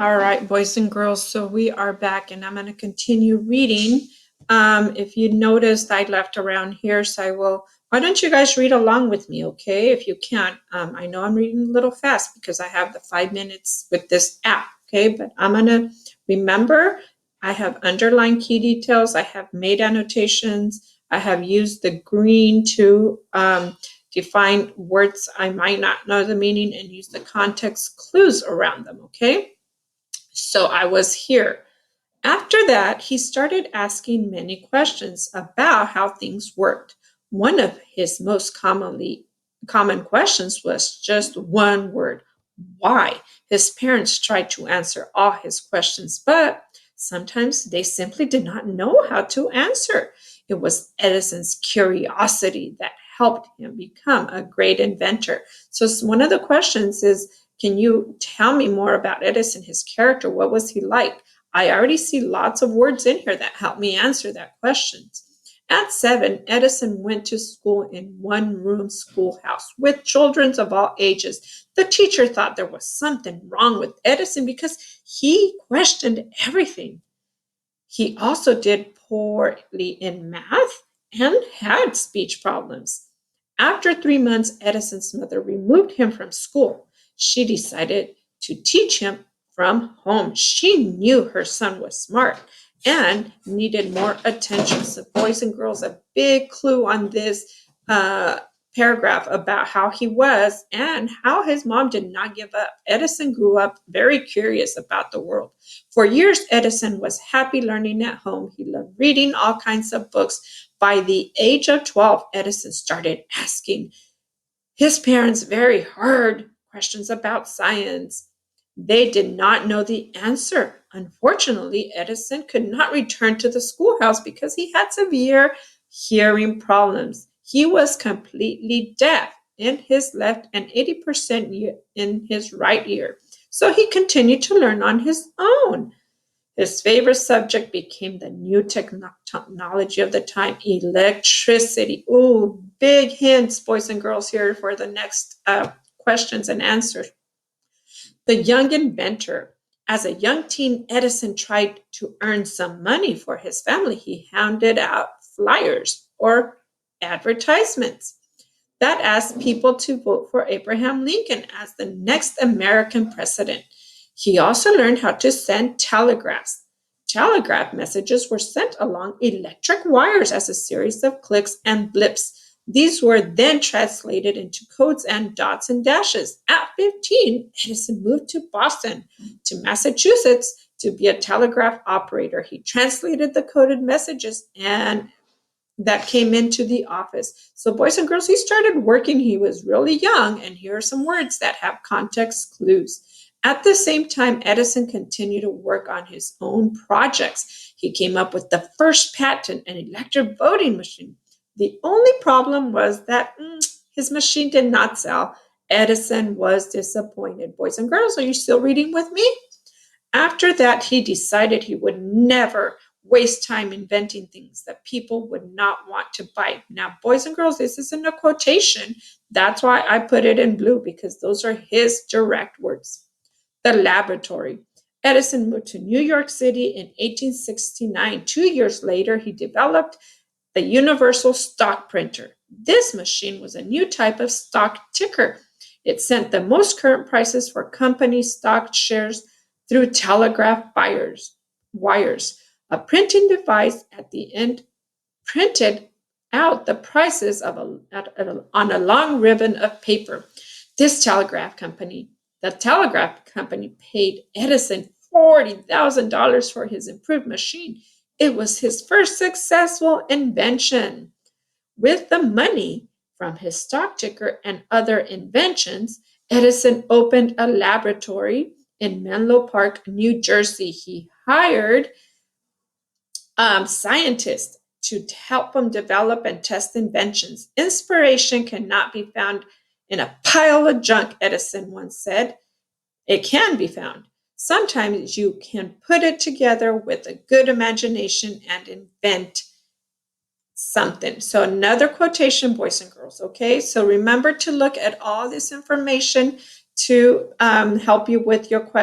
All right, boys and girls, so we are back and I'm going to continue reading. If you noticed, I left around here, so why don't you guys read along with me, okay? If you can't, I know I'm reading a little fast because I have the 5 minutes with this app, okay? But I'm going to remember I have underlined key details, I have made annotations, I have used the green to define words I might not know the meaning and use the context clues around them, okay? So I was here. After that, he started asking many questions about how things worked. One of his most common questions was just one word, why? His parents tried to answer all his questions, but sometimes they simply did not know how to answer. It was Edison's curiosity that helped him become a great inventor. So one of the questions is, can you tell me more about Edison, his character? What was he like? I already see lots of words in here that help me answer that question. At 7, Edison went to school in one-room schoolhouse with children of all ages. The teacher thought there was something wrong with Edison because he questioned everything. He also did poorly in math and had speech problems. After 3 months, Edison's mother removed him from school. She decided to teach him from home. She knew her son was smart and needed more attention. So, boys and girls, a big clue on this paragraph about how he was and how his mom did not give up. Edison grew up very curious about the world. For years, Edison was happy learning at home. He loved reading all kinds of books. By the age of 12, Edison started asking his parents very hard questions about science. They did not know the answer. Unfortunately, Edison could not return to the schoolhouse because he had severe hearing problems. He was completely deaf in his left and 80% in his right ear. So he continued to learn on his own. His favorite subject became the new technology of the time, electricity. Ooh, big hints, boys and girls, here for the next questions and answers. The young inventor. As a young teen, Edison tried to earn some money for his family. He handed out flyers or advertisements that asked people to vote for Abraham Lincoln as the next American president. He also learned how to send telegraphs. Telegraph messages were sent along electric wires as a series of clicks and blips. These were then translated into codes and dots and dashes. At 15, Edison moved to Boston, to Massachusetts, to be a telegraph operator. He translated the coded messages and that came into the office. So, boys and girls, he started working. He was really young, and here are some words that have context clues. At the same time, Edison continued to work on his own projects. He came up with the first patent, an electric voting machine. The only problem was that his machine did not sell. Edison was disappointed. Boys and girls, are you still reading with me? After that, he decided he would never waste time inventing things that people would not want to buy. Now, boys and girls, this isn't a quotation. That's why I put it in blue, because those are his direct words. The laboratory. Edison moved to New York City in 1869. 2 years later, he developed the universal stock printer. This machine was a new type of stock ticker. It sent the most current prices for company stock shares through telegraph wires. A printing device at the end printed out the prices on a long ribbon of paper. The telegraph company paid Edison $40,000 for his improved machine. It was his first successful invention. With the money from his stock ticker and other inventions, Edison opened a laboratory in Menlo Park, New Jersey. He hired scientists to help him develop and test inventions. Inspiration cannot be found in a pile of junk, Edison once said. It can be found. Sometimes you can put it together with a good imagination and invent something. So, another quotation, boys and girls, okay? So, remember to look at all this information to help you with your question.